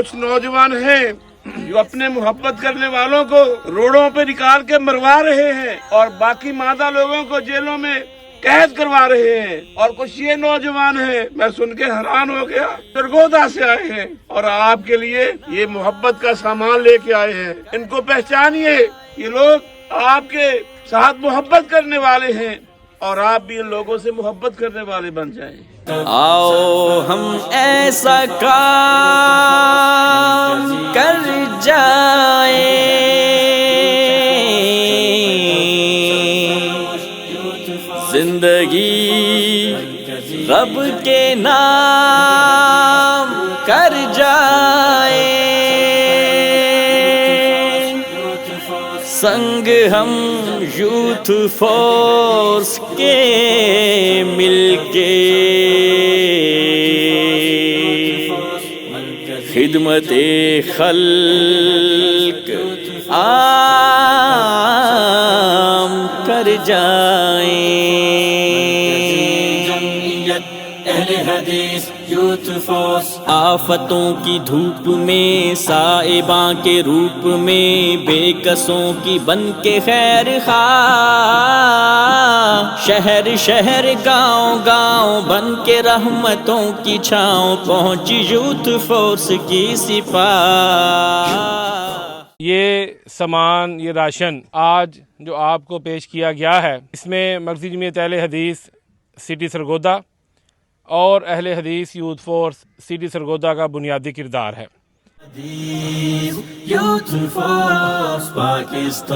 कुछ नौजवान हैं जो अपने मोहब्बत करने वालों को रोडों पे निकाल के मरवा रहे हैं और बाकी मादा लोगों को जेलों में कैद करवा रहे हैं। और कुछ ये नौजवान हैं, मैं सुन के हैरान हो गया, सरगोदा से आए हैं और आपके लिए ये मोहब्बत का सामान लेके आए हैं। इनको पहचानिए, ये लोग आपके साथ मोहब्बत करने वाले हैं और आप भी इन लोगों से मोहब्बत करने वाले बन जाएं। आओ हम ऐसा काम कर जाए जिंदगी रब के नाम कर जाए, संग हम यूथ फोर्स के मिलके खिदमते खल्क आम कर जाएं। आफतों की धूप में साइबां के रूप में बेकसों की बन के खैर खा, शहर शहर गांव गांव बन के रहमतों की छांव पहुंची यूथ फोर्स की सिपाह। ये सामान, ये राशन आज जो आपको पेश किया गया है, इसमें मरकज़ी जमीयत अहले हदीस सिटी सरगोदा और अहले हदीस यूथ फोर्स सिटी सरगोदा का बुनियादी किरदार है। Youth force Pakistan.